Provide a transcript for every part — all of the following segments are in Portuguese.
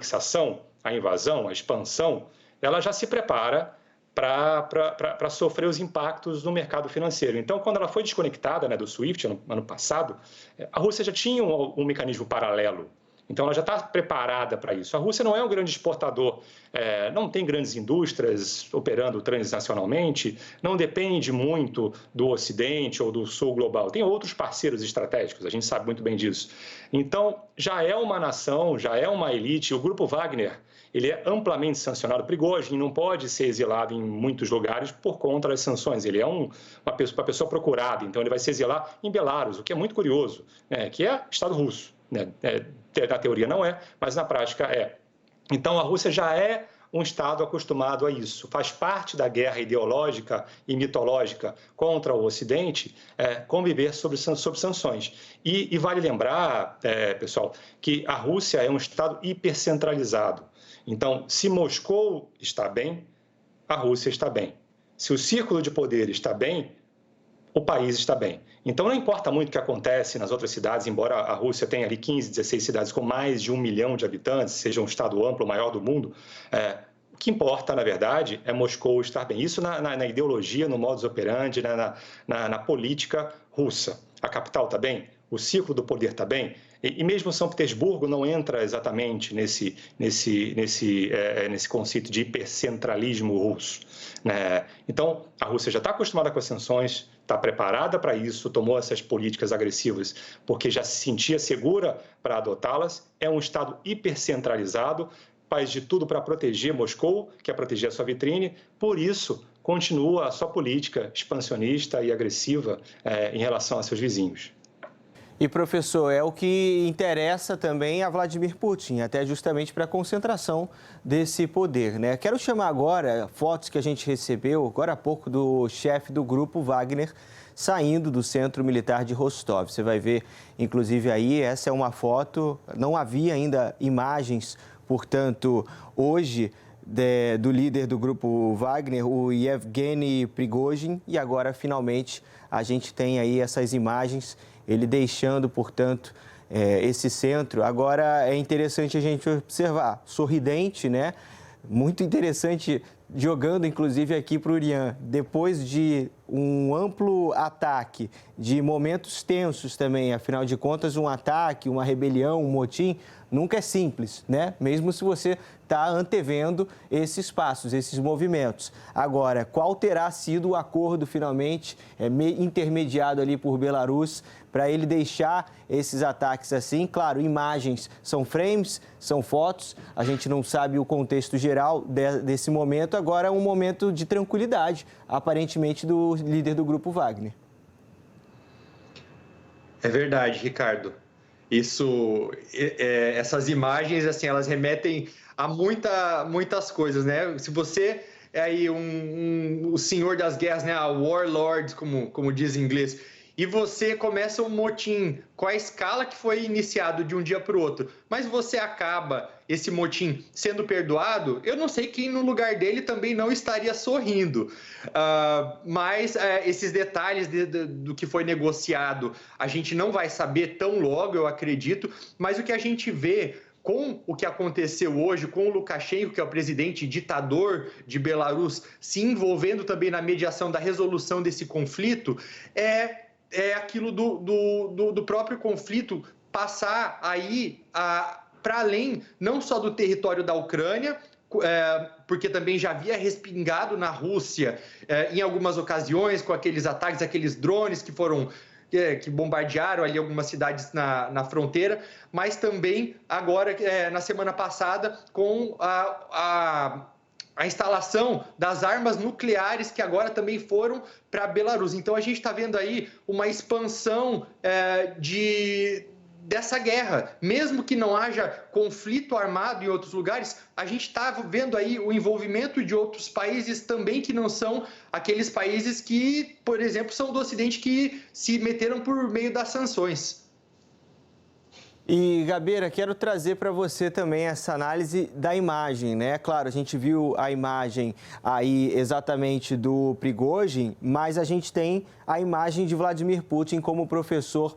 anexação, a invasão, a expansão, ela já se prepara para sofrer os impactos no mercado financeiro. Então, quando ela foi desconectada, né, do SWIFT ano passado, a Rússia já tinha um mecanismo paralelo. Então, ela já está preparada para isso. A Rússia não é um grande exportador, não tem grandes indústrias operando transnacionalmente, não depende muito do Ocidente ou do Sul global. Tem outros parceiros estratégicos, a gente sabe muito bem disso. Então, já é uma nação, já é uma elite. O Grupo Wagner, ele é amplamente sancionado. Prigozhin não pode ser exilado em muitos lugares por conta das sanções. Ele é uma pessoa procurada, então ele vai se exilar em Belarus, o que é muito curioso, né, que é Estado russo. Na teoria não é, mas na prática é. Então, a Rússia já é um Estado acostumado a isso. Faz parte da guerra ideológica e mitológica contra o Ocidente conviver sob sanções. E vale lembrar, pessoal, que a Rússia é um Estado hipercentralizado. Então, se Moscou está bem, a Rússia está bem. Se o círculo de poder está bem, o país está bem. Então, não importa muito o que acontece nas outras cidades, embora a Rússia tenha ali 15, 16 cidades com mais de 1 milhão de habitantes, seja um estado amplo, o maior do mundo, o que importa, na verdade, é Moscou estar bem. Isso na ideologia, no modus operandi, na política russa. A capital está bem? O ciclo do poder está bem? E mesmo São Petersburgo não entra exatamente nesse conceito de hipercentralismo russo, né? Então, a Rússia já está acostumada com as sanções, está preparada para isso, tomou essas políticas agressivas porque já se sentia segura para adotá-las. É um Estado hipercentralizado, faz de tudo para proteger Moscou, quer proteger a sua vitrine, por isso continua a sua política expansionista e agressiva em relação a seus vizinhos. E, professor, é o que interessa também a Vladimir Putin, até justamente para a concentração desse poder, né? Quero chamar agora fotos que a gente recebeu agora há pouco do chefe do Grupo Wagner saindo do Centro Militar de Rostov. Você vai ver, inclusive, aí, essa é uma foto, não havia ainda imagens, portanto, hoje, do líder do Grupo Wagner, o Yevgeny Prigozhin, e agora, finalmente, a gente tem aí essas imagens, ele deixando, portanto, esse centro. Agora, é interessante a gente observar, sorridente, né? Muito interessante, jogando, inclusive, aqui para o Urian. Depois de um amplo ataque, de momentos tensos também, afinal de contas, um ataque, uma rebelião, um motim, nunca é simples, né? Mesmo se você está antevendo esses passos, esses movimentos. Agora, qual terá sido o acordo, finalmente, intermediado ali por Belarus, para ele deixar esses ataques assim? Claro, imagens são frames, são fotos, a gente não sabe o contexto geral desse momento. Agora é um momento de tranquilidade, aparentemente, do líder do Grupo Wagner. É verdade, Ricardo. Essas imagens, assim, elas remetem a muitas coisas, né? Se você é aí o senhor das guerras, né? A warlord, como diz em inglês, e você começa um motim com a escala que foi iniciado de um dia para o outro, mas você acaba esse motim sendo perdoado, eu não sei quem no lugar dele também não estaria sorrindo. Mas esses detalhes do que foi negociado, a gente não vai saber tão logo, eu acredito, mas o que a gente vê com o que aconteceu hoje, com o Lukashenko, que é o presidente ditador de Belarus, se envolvendo também na mediação da resolução desse conflito, é aquilo do próprio conflito passar aí para além, não só do território da Ucrânia, porque também já havia respingado na Rússia em algumas ocasiões com aqueles ataques, aqueles drones que bombardearam ali algumas cidades na fronteira, mas também agora, na semana passada, com a instalação das armas nucleares que agora também foram para Belarus. Então, a gente está vendo aí uma expansão dessa guerra. Mesmo que não haja conflito armado em outros lugares, a gente está vendo aí o envolvimento de outros países também que não são aqueles países que, por exemplo, são do Ocidente, que se meteram por meio das sanções. E, Gabeira, quero trazer para você também essa análise da imagem, né? Claro, a gente viu a imagem aí exatamente do Prigozhin, mas a gente tem a imagem de Vladimir Putin, como o professor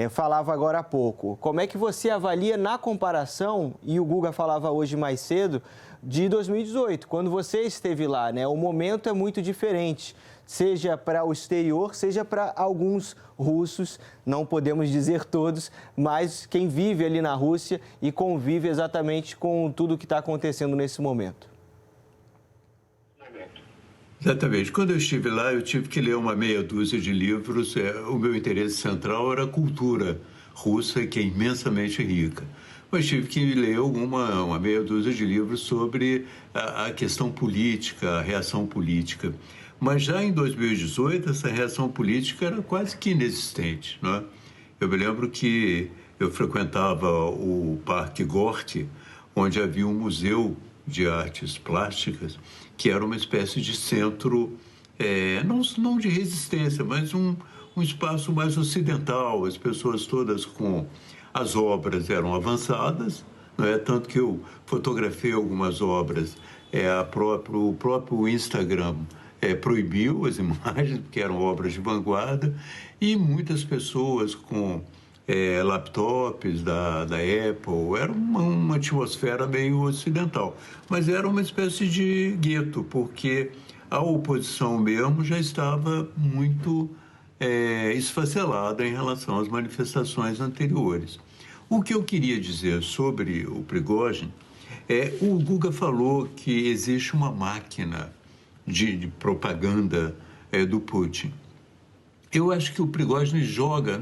falava agora há pouco. Como é que você avalia na comparação, e o Guga falava hoje mais cedo, de 2018, quando você esteve lá, né? O momento é muito diferente, seja para o exterior, seja para alguns russos, não podemos dizer todos, mas quem vive ali na Rússia e convive exatamente com tudo o que está acontecendo nesse momento. Exatamente. Quando eu estive lá, eu tive que ler uma meia dúzia de livros. O meu interesse central era a cultura russa, que é imensamente rica. Mas tive que ler uma meia dúzia de livros sobre a questão política, a reação política. Mas já em 2018, essa reação política era quase que inexistente, não é? Eu me lembro que eu frequentava o Parque Gorky, onde havia um museu de artes plásticas, que era uma espécie de centro, não de resistência, mas um espaço mais ocidental. As pessoas todas com as obras eram avançadas, não é? Tanto que eu fotografei algumas obras. O próprio Instagram proibiu as imagens, porque eram obras de vanguarda, e muitas pessoas com laptops da Apple. Era uma atmosfera meio ocidental, mas era uma espécie de gueto, porque a oposição mesmo já estava muito esfacelada em relação às manifestações anteriores. O que eu queria dizer sobre o Prigozhin o Guga falou que existe uma máquina de propaganda do Putin. Eu acho que o Prigozhin joga,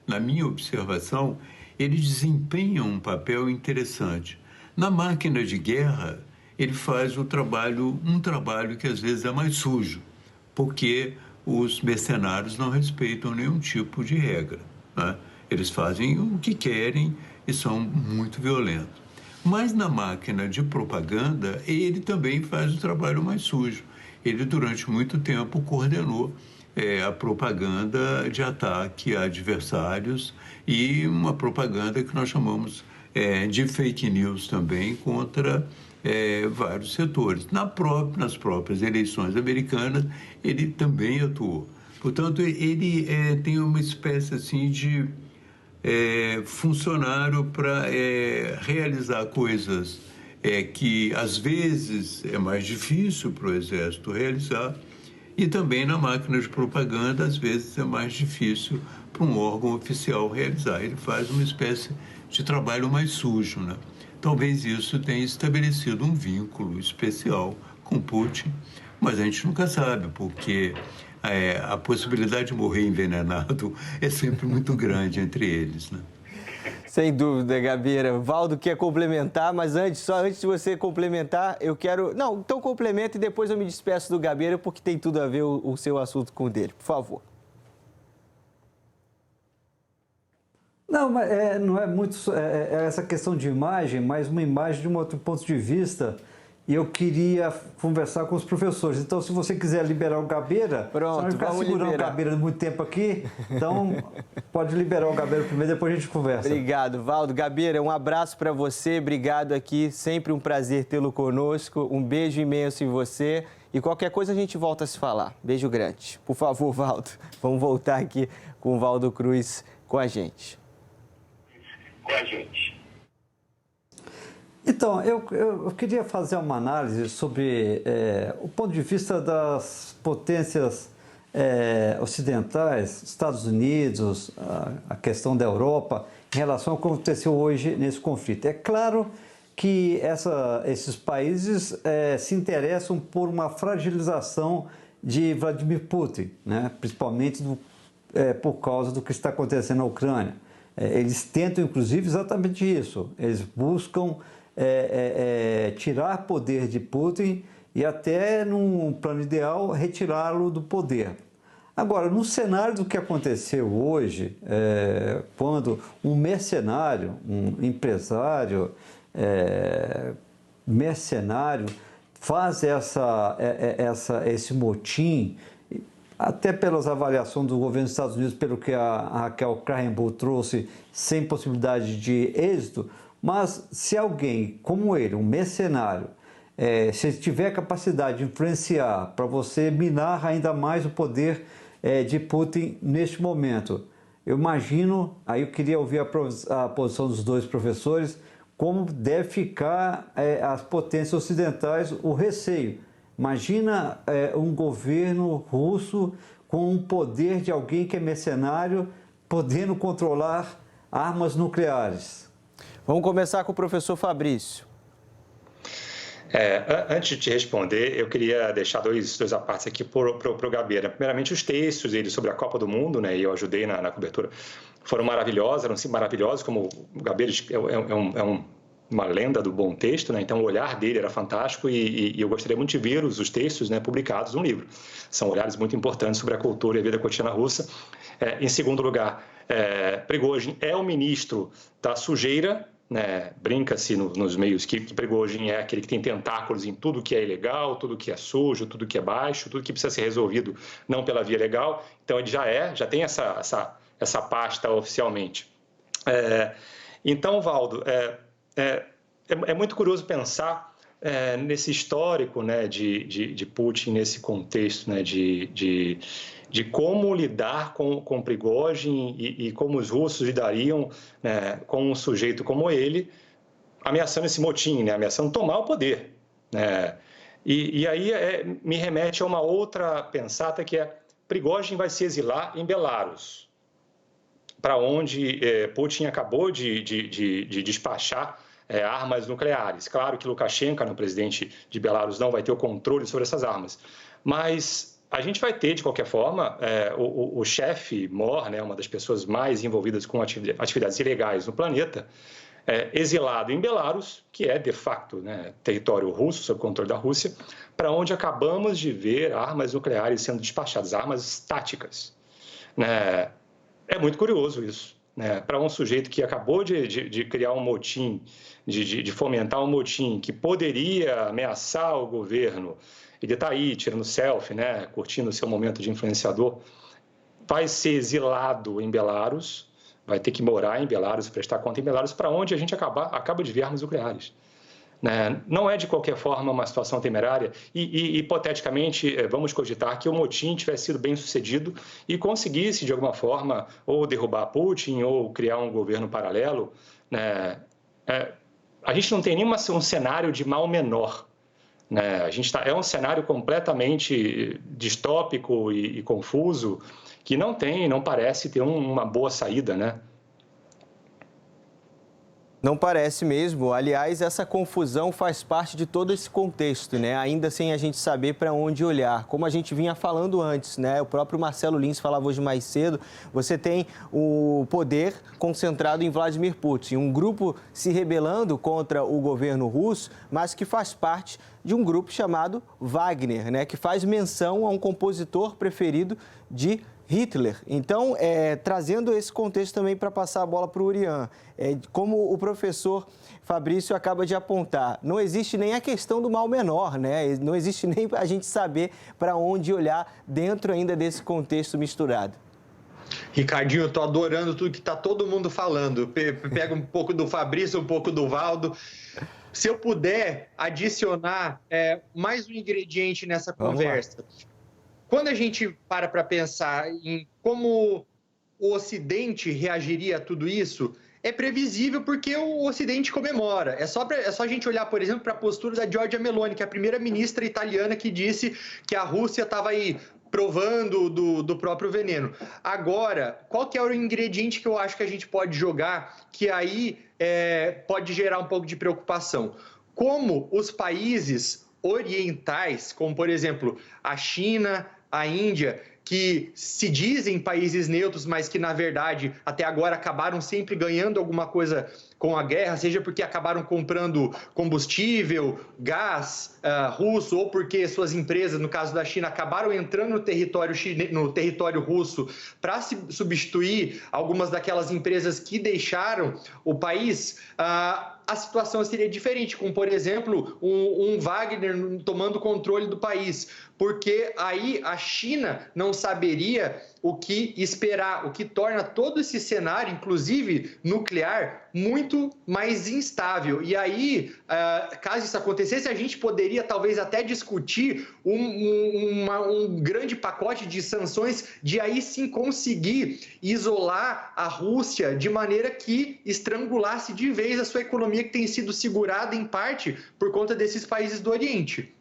na minha observação, ele desempenha um papel interessante. Na máquina de guerra, ele faz um trabalho que às vezes é mais sujo, porque os mercenários não respeitam nenhum tipo de regra, né? Eles fazem o que querem e são muito violentos. Mas na máquina de propaganda, ele também faz o trabalho mais sujo. Ele, durante muito tempo, coordenou a propaganda de ataque a adversários e uma propaganda que nós chamamos de fake news também contra vários setores. Nas próprias eleições americanas, ele também atuou. Portanto, ele tem uma espécie assim de funcionário para realizar coisas que, às vezes, é mais difícil para o Exército realizar, e também na máquina de propaganda, às vezes, é mais difícil para um órgão oficial realizar. Ele faz uma espécie de trabalho mais sujo, né? Talvez isso tenha estabelecido um vínculo especial com Putin, mas a gente nunca sabe, porque a possibilidade de morrer envenenado é sempre muito grande entre eles, né? Sem dúvida, Gabeira. Valdo quer complementar, mas antes de você complementar, eu quero... Não, então complementa e depois eu me despeço do Gabeira, porque tem tudo a ver o seu assunto com o dele. Por favor. Não, mas não é muito essa questão de imagem, mas uma imagem de um outro ponto de vista. E eu queria conversar com os professores. Então, se você quiser liberar o Gabeira, pronto, não ficar segurando o Gabeira muito tempo aqui, então pode liberar o Gabeira primeiro, depois a gente conversa. Obrigado, Valdo. Gabeira, um abraço para você, obrigado aqui, sempre um prazer tê-lo conosco, um beijo imenso em você e qualquer coisa a gente volta a se falar. Beijo grande. Por favor, Valdo, vamos voltar aqui com o Valdo Cruz com a gente. Então, eu queria fazer uma análise sobre o ponto de vista das potências ocidentais, Estados Unidos, a questão da Europa, em relação ao que aconteceu hoje nesse conflito. É claro que esses países se interessam por uma fragilização de Vladimir Putin, né? Principalmente por causa do que está acontecendo na Ucrânia. Eles tentam, inclusive, exatamente isso. Eles buscam tirar poder de Putin e até, num plano ideal, retirá-lo do poder. Agora, no cenário do que aconteceu hoje, quando um mercenário, um empresário mercenário faz esse motim, até pelas avaliações do governo dos Estados Unidos, pelo que a Raquel Krahenbuhl trouxe, sem possibilidade de êxito, mas se alguém como ele, um mercenário, se tiver capacidade de influenciar para você minar ainda mais o poder de Putin neste momento, Eu imagino, aí eu queria ouvir a posição dos dois professores, como deve ficar as potências ocidentais, o receio. Imagina um governo russo com o poder de alguém que é mercenário, podendo controlar armas nucleares. Vamos começar com o professor Fabrício. Antes de responder, eu queria deixar dois apartes aqui para o Gabeira. Primeiramente, os textos dele sobre a Copa do Mundo, né, e eu ajudei na cobertura, foram maravilhosos, eram sim maravilhosos, como o Gabeira uma lenda do bom texto, né? Então o olhar dele era fantástico e eu gostaria muito de ver os textos, né, publicados no livro. São olhares muito importantes sobre a cultura e a vida cotidiana russa. Em segundo lugar, Prigozhin é o ministro da sujeira, né? Brinca-se nos meios que Prigozhin é aquele que tem tentáculos em tudo que é ilegal, tudo que é sujo, tudo que é baixo, tudo que precisa ser resolvido não pela via legal. Então ele já tem essa pasta oficialmente. Então, Valdo, é muito curioso pensar nesse histórico, né, de Putin, nesse contexto, né, de como lidar com Prigozhin e como os russos lidariam, né, com um sujeito como ele, ameaçando esse motim, né, ameaçando tomar o poder. Né? E aí me remete a uma outra pensata, que é Prigozhin vai se exilar em Belarus, para onde Putin acabou de despachar armas nucleares. Claro que Lukashenko, o presidente de Belarus, não vai ter o controle sobre essas armas, mas a gente vai ter, de qualquer forma, o chefe Mor, né, uma das pessoas mais envolvidas com atividades ilegais no planeta, exilado em Belarus, que é, de facto, né, território russo, sob controle da Rússia, para onde acabamos de ver armas nucleares sendo despachadas, armas táticas. Né? É muito curioso isso. Né, para um sujeito que acabou de criar um motim, de fomentar um motim que poderia ameaçar o governo, ele está aí tirando selfie, né, curtindo o seu momento de influenciador, vai ser exilado em Belarus, vai ter que morar em Belarus, prestar conta em Belarus, para onde a gente acaba de ver armas nucleares. Né? Não é, de qualquer forma, uma situação temerária e hipoteticamente, vamos cogitar que o motim tivesse sido bem sucedido e conseguisse, de alguma forma, ou derrubar Putin ou criar um governo paralelo. Né? A gente não tem nenhum cenário de mal menor. Né? É um cenário completamente distópico e confuso que não parece ter uma boa saída, né? Não parece mesmo. Aliás, essa confusão faz parte de todo esse contexto, né? Ainda sem a gente saber para onde olhar. Como a gente vinha falando antes, né? O próprio Marcelo Lins falava hoje mais cedo, você tem o poder concentrado em Vladimir Putin, um grupo se rebelando contra o governo russo, mas que faz parte de um grupo chamado Wagner, né? Que faz menção a um compositor preferido de Hitler. Então, trazendo esse contexto também para passar a bola para o Urian, como o professor Fabrício acaba de apontar, não existe nem a questão do mal menor, né? Não existe nem a gente saber para onde olhar dentro ainda desse contexto misturado. Ricardinho, eu estou adorando tudo que está todo mundo falando. Pega um pouco do Fabrício, um pouco do Valdo. Se eu puder adicionar mais um ingrediente nessa conversa. Quando a gente para pensar em como o Ocidente reagiria a tudo isso, é previsível porque o Ocidente comemora. É só a gente olhar, por exemplo, para a postura da Giorgia Meloni, que é a primeira-ministra italiana que disse que a Rússia estava aí provando do próprio veneno. Agora, qual que é o ingrediente que eu acho que a gente pode jogar que aí pode gerar um pouco de preocupação? Como os países orientais, como, por exemplo, a China, a Índia, que se dizem países neutros, mas que, na verdade, até agora acabaram sempre ganhando alguma coisa com a guerra, seja porque acabaram comprando combustível, gás russo, ou porque suas empresas, no caso da China, acabaram entrando no território russo para substituir algumas daquelas empresas que deixaram o país. A situação seria diferente, como, por exemplo, um Wagner tomando controle do país, porque aí a China não saberia o que esperar, o que torna todo esse cenário, inclusive nuclear, muito mais instável. E aí, caso isso acontecesse, a gente poderia talvez até discutir um grande pacote de sanções, de aí sim conseguir isolar a Rússia de maneira que estrangulasse de vez a sua economia, que tem sido segurada em parte por conta desses países do Oriente.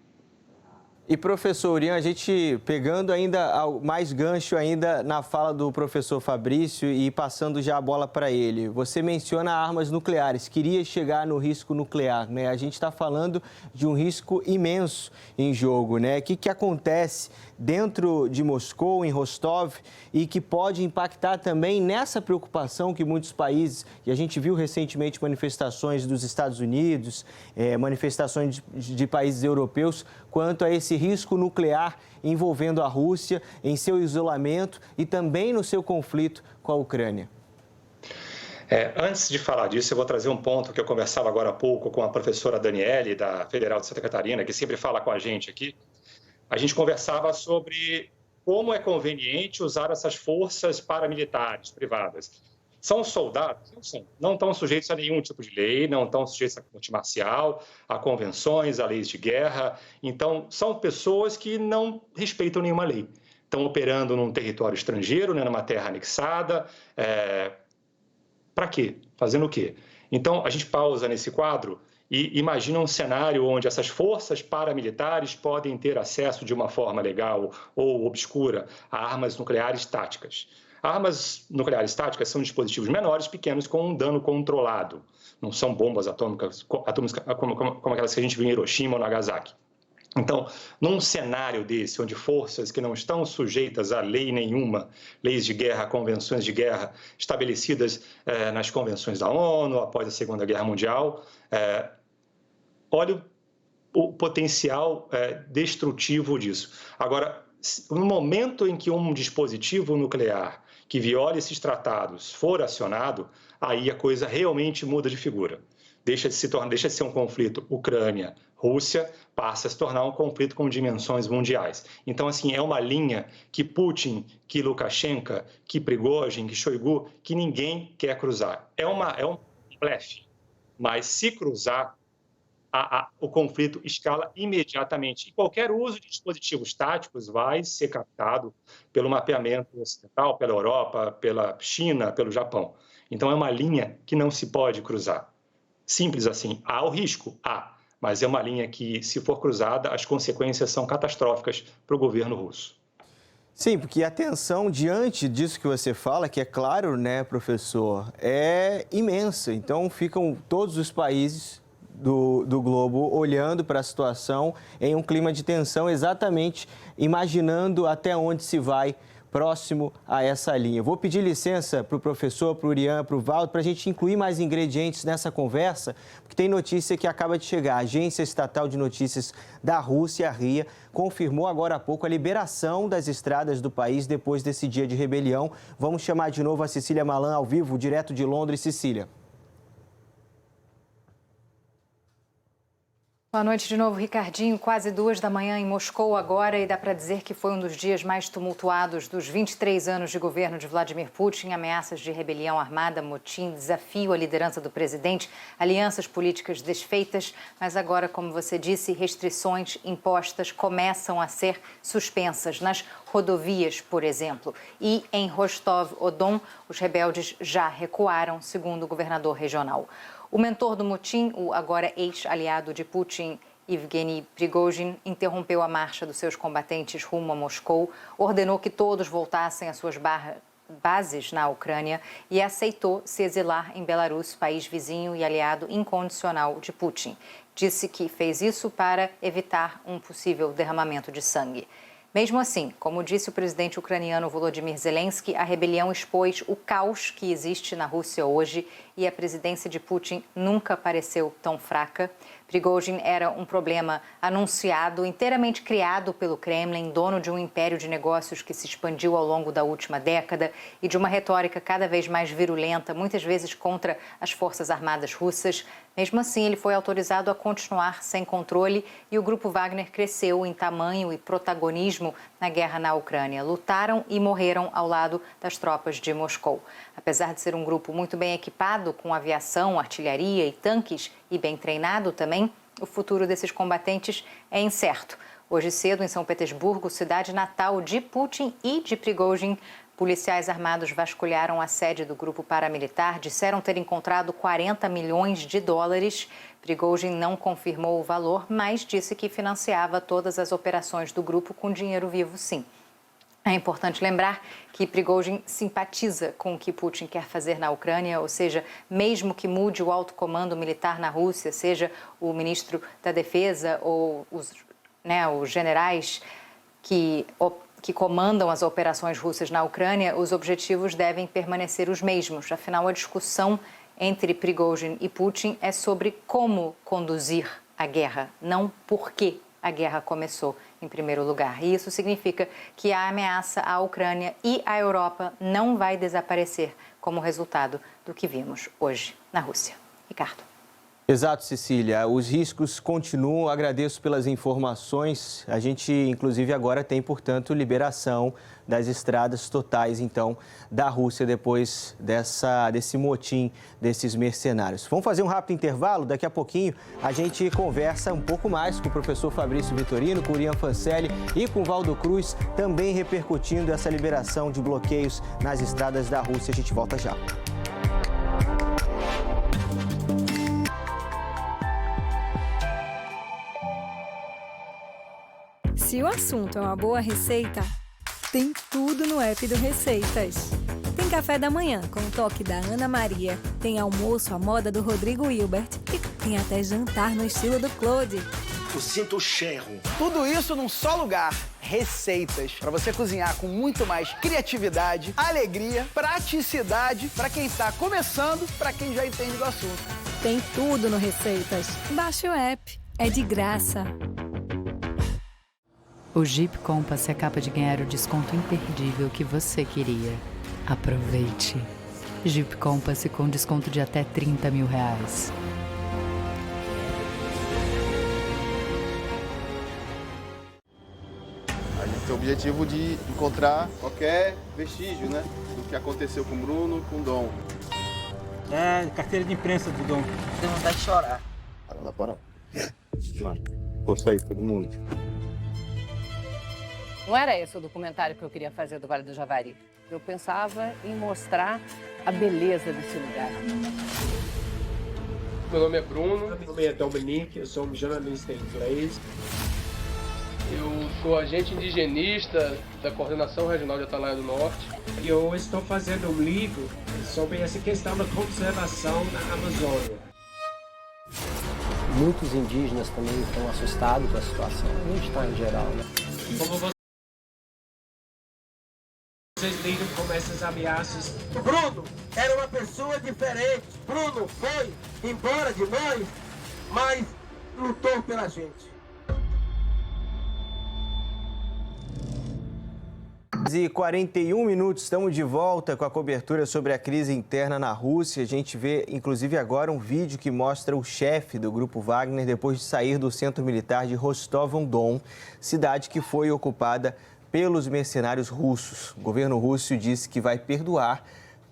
E, professor Urian, a gente pegando ainda mais gancho ainda na fala do professor Fabrício e passando já a bola para ele. Você menciona armas nucleares, queria chegar no risco nuclear, né? A gente está falando de um risco imenso em jogo, né? O que acontece dentro de Moscou, em Rostov, e que pode impactar também nessa preocupação que muitos países, e a gente viu recentemente manifestações dos Estados Unidos, manifestações de países europeus, quanto a esse risco nuclear envolvendo a Rússia em seu isolamento e também no seu conflito com a Ucrânia. Antes de falar disso, eu vou trazer um ponto que eu conversava agora há pouco com a professora Daniele, da Federal de Santa Catarina, que sempre fala com a gente aqui. A gente conversava sobre como é conveniente usar essas forças paramilitares privadas. São soldados? Não estão sujeitos a nenhum tipo de lei, não estão sujeitos a corte marcial, a convenções, a leis de guerra. Então, são pessoas que não respeitam nenhuma lei. Estão operando num território estrangeiro, né, numa terra anexada. Para quê? Fazendo o quê? Então, a gente pausa nesse quadro e imagina um cenário onde essas forças paramilitares podem ter acesso de uma forma legal ou obscura a armas nucleares táticas. Armas nucleares táticas são dispositivos menores, pequenos, com um dano controlado. Não são bombas atômicas como aquelas que a gente viu em Hiroshima ou Nagasaki. Então, num cenário desse, onde forças que não estão sujeitas a lei nenhuma, leis de guerra, convenções de guerra estabelecidas nas convenções da ONU após a Segunda Guerra Mundial, olha o potencial destrutivo disso. Agora, no momento em que um dispositivo nuclear que viola esses tratados for acionado, aí a coisa realmente muda de figura. Deixa de ser um conflito Ucrânia-Rússia, passa a se tornar um conflito com dimensões mundiais. Então, assim, é uma linha que Putin, que Lukashenko, que Prigozhin, que Shoigu, que ninguém quer cruzar. É um blefe, mas se cruzar, o conflito escala imediatamente. E qualquer uso de dispositivos táticos vai ser captado pelo mapeamento ocidental, pela Europa, pela China, pelo Japão. Então, é uma linha que não se pode cruzar. Simples assim. Há o risco? Há. Mas é uma linha que, se for cruzada, as consequências são catastróficas para o governo russo. Sim, porque a tensão diante disso que você fala, que é claro, né, professor, é imensa. Então, ficam todos os países do globo olhando para a situação em um clima de tensão, exatamente imaginando até onde se vai próximo a essa linha. Vou pedir licença para o professor, para o Urian, para o Valdo, para a gente incluir mais ingredientes nessa conversa, porque tem notícia que acaba de chegar. A Agência Estatal de Notícias da Rússia, a RIA, confirmou agora há pouco a liberação das estradas do país depois desse dia de rebelião. Vamos chamar de novo a Cecília Malan ao vivo, direto de Londres. Cecília. Boa noite de novo, Ricardinho. Quase 2 da manhã em Moscou agora e dá para dizer que foi um dos dias mais tumultuados dos 23 anos de governo de Vladimir Putin. Ameaças de rebelião armada, motim, desafio à liderança do presidente, alianças políticas desfeitas. Mas agora, como você disse, restrições impostas começam a ser suspensas nas rodovias, por exemplo. E em Rostov-on-Don, os rebeldes já recuaram, segundo o governador regional. O mentor do motim, o agora ex-aliado de Putin, Yevgeny Prigozhin, interrompeu a marcha dos seus combatentes rumo a Moscou, ordenou que todos voltassem às suas bases na Ucrânia e aceitou se exilar em Belarus, país vizinho e aliado incondicional de Putin. Disse que fez isso para evitar um possível derramamento de sangue. Mesmo assim, como disse o presidente ucraniano Volodymyr Zelensky, a rebelião expôs o caos que existe na Rússia hoje e a presidência de Putin nunca pareceu tão fraca. Prigozhin era um problema anunciado, inteiramente criado pelo Kremlin, dono de um império de negócios que se expandiu ao longo da última década e de uma retórica cada vez mais virulenta, muitas vezes contra as forças armadas russas. Mesmo assim, ele foi autorizado a continuar sem controle e o grupo Wagner cresceu em tamanho e protagonismo na guerra na Ucrânia. Lutaram e morreram ao lado das tropas de Moscou. Apesar de ser um grupo muito bem equipado com aviação, artilharia e tanques e bem treinado também, o futuro desses combatentes é incerto. Hoje cedo, em São Petersburgo, cidade natal de Putin e de Prigozhin, policiais armados vasculharam a sede do grupo paramilitar, disseram ter encontrado 40 milhões de dólares. Prigozhin não confirmou o valor, mas disse que financiava todas as operações do grupo com dinheiro vivo, sim. É importante lembrar que Prigozhin simpatiza com o que Putin quer fazer na Ucrânia, ou seja, mesmo que mude o alto comando militar na Rússia, seja o ministro da Defesa ou os generais que comandam as operações russas na Ucrânia, os objetivos devem permanecer os mesmos. Afinal, a discussão entre Prigozhin e Putin é sobre como conduzir a guerra, não por que a guerra começou em primeiro lugar. E isso significa que a ameaça à Ucrânia e à Europa não vai desaparecer como resultado do que vimos hoje na Rússia. Ricardo. Exato, Cecília. Os riscos continuam. Agradeço pelas informações. A gente, inclusive, agora tem, portanto, liberação das estradas totais, então, da Rússia depois desse motim desses mercenários. Vamos fazer um rápido intervalo. Daqui a pouquinho a gente conversa um pouco mais com o professor Fabrício Vitorino, com o Urian Fancelli e com o Valdo Cruz, também repercutindo essa liberação de bloqueios nas estradas da Rússia. A gente volta já. Se o assunto é uma boa receita, tem tudo no app do Receitas. Tem café da manhã com o toque da Ana Maria, tem almoço à moda do Rodrigo Hilbert e tem até jantar no estilo do Claude. Eu sinto o cheiro. Tudo isso num só lugar. Receitas, para você cozinhar com muito mais criatividade, alegria, praticidade, para quem está começando, para quem já entende do assunto. Tem tudo no Receitas. Baixe o app, é de graça. O Jeep Compass é capaz de ganhar o desconto imperdível que você queria. Aproveite! Jeep Compass com desconto de até R$30 mil. A gente tem o objetivo de encontrar qualquer vestígio, né, do que aconteceu com o Bruno e com o Dom. É, carteira de imprensa do Dom. Tem vontade de chorar. Para. Força aí, todo mundo. Não era esse o documentário que eu queria fazer do Vale do Javari. Eu pensava em mostrar a beleza desse lugar. Meu nome é Bruno. Meu nome é Dominique, eu sou um jornalista inglês. Eu sou agente indigenista da Coordenação Regional de Atalaia do Norte. Eu estou fazendo um livro sobre essa questão da conservação na Amazônia. Muitos indígenas também estão assustados com a situação. A gente está em geral, né? Como vocês lidam com essas ameaças? Bruno era uma pessoa diferente. Bruno foi embora de nós, mas lutou pela gente. E 41 minutos, estamos de volta com a cobertura sobre a crise interna na Rússia. A gente vê, inclusive, agora um vídeo que mostra o chefe do grupo Wagner depois de sair do centro militar de Rostov-on-Don, cidade que foi ocupada pelos mercenários russos. O governo russo disse que vai perdoar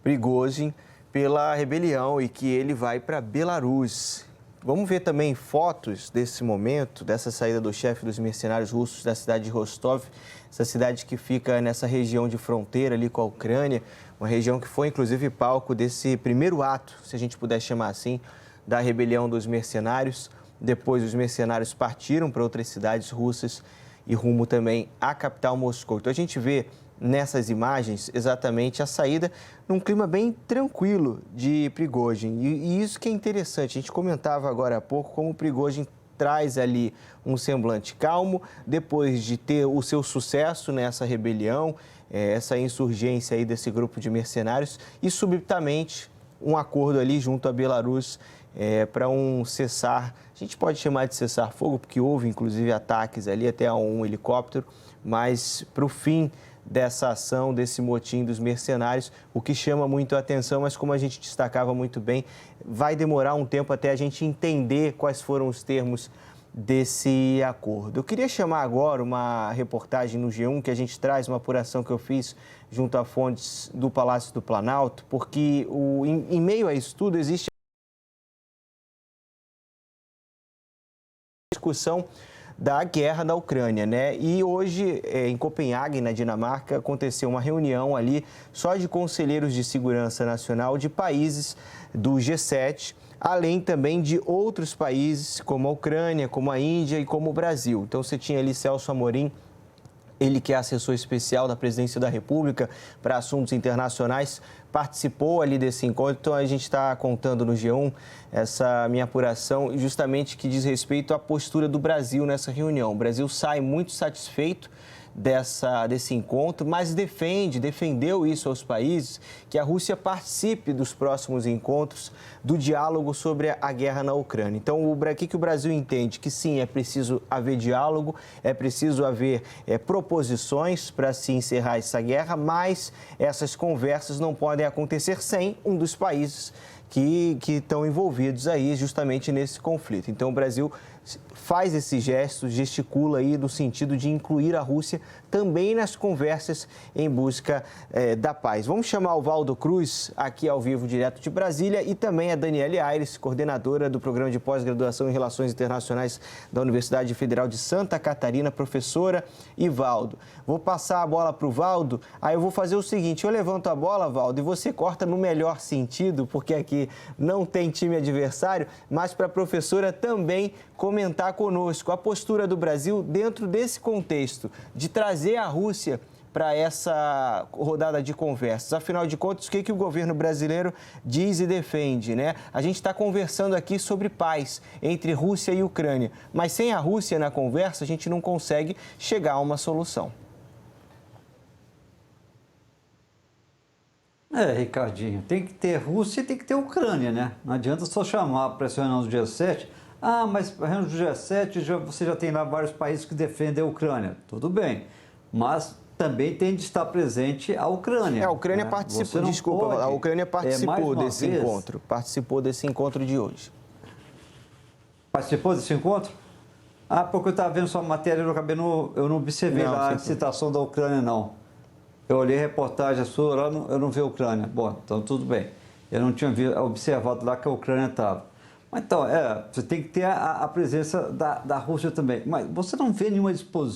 Prigozhin pela rebelião e que ele vai para Belarus. Vamos ver também fotos desse momento, dessa saída do chefe dos mercenários russos da cidade de Rostov, essa cidade que fica nessa região de fronteira ali com a Ucrânia, uma região que foi inclusive palco desse primeiro ato, se a gente puder chamar assim, da rebelião dos mercenários. Depois os mercenários partiram para outras cidades russas e rumo também à capital Moscou. Então a gente vê nessas imagens exatamente a saída num clima bem tranquilo de Prigozhin. E isso que é interessante, a gente comentava agora há pouco como o Prigozhin traz ali um semblante calmo, depois de ter o seu sucesso nessa rebelião, essa insurgência aí desse grupo de mercenários, e subitamente um acordo ali junto à Belarus para um cessar, a gente pode chamar de cessar-fogo, porque houve inclusive ataques ali até a um helicóptero, mas para o fim dessa ação, desse motim dos mercenários, o que chama muito a atenção, mas como a gente destacava muito bem, vai demorar um tempo até a gente entender quais foram os termos desse acordo. Eu queria chamar agora uma reportagem no G1, que a gente traz uma apuração que eu fiz junto a fontes do Palácio do Planalto, porque em meio a isso tudo existe discussão da guerra na Ucrânia, né? E hoje, em Copenhague, na Dinamarca, aconteceu uma reunião ali só de conselheiros de segurança nacional de países do G7, além também de outros países como a Ucrânia, como a Índia e como o Brasil. Então, você tinha ali Celso Amorim, ele que é assessor especial da Presidência da República para assuntos internacionais, participou ali desse encontro. Então, a gente está contando no G1 essa minha apuração, justamente que diz respeito à postura do Brasil nessa reunião. O Brasil sai muito satisfeito desse encontro, mas defendeu isso aos países, que a Rússia participe dos próximos encontros do diálogo sobre a guerra na Ucrânia. Então, o que o Brasil entende? Que sim, é preciso haver diálogo, é preciso haver proposições para se encerrar essa guerra, mas essas conversas não podem acontecer sem um dos países que estão envolvidos aí justamente nesse conflito. Então, o Brasil faz esse gesto, gesticula aí no sentido de incluir a Rússia também nas conversas em busca da paz. Vamos chamar o Valdo Cruz aqui ao vivo, direto de Brasília, e também a Daniele Aires, coordenadora do Programa de Pós-Graduação em Relações Internacionais da Universidade Federal de Santa Catarina, professora. E Valdo, vou passar a bola para o Valdo, aí eu vou fazer o seguinte, eu levanto a bola, Valdo, e você corta no melhor sentido, porque aqui não tem time adversário, mas para a professora também comentar conosco a postura do Brasil dentro desse contexto de trazer a Rússia para essa rodada de conversas. Afinal de contas, o que o governo brasileiro diz e defende, né? A gente está conversando aqui sobre paz entre Rússia e Ucrânia, mas sem a Rússia na conversa, a gente não consegue chegar a uma solução. Ricardinho, tem que ter Rússia e tem que ter Ucrânia, né? Não adianta só chamar para essa reunião do G7. Ah, mas a reunião do G7 você já tem lá vários países que defendem a Ucrânia. Tudo bem, mas também tem de estar presente a Ucrânia. A Ucrânia participou, desculpa, a Ucrânia participou desse encontro. Participou desse encontro de hoje. Participou desse encontro? Ah, porque eu estava vendo sua matéria, eu não observei lá a citação da Ucrânia, não. Eu olhei a reportagem sua, lá eu não vi a Ucrânia. Bom, então tudo bem. Eu não tinha observado lá que a Ucrânia estava. Mas então, você tem que ter a presença da Rússia também. Mas você não vê nenhuma disposição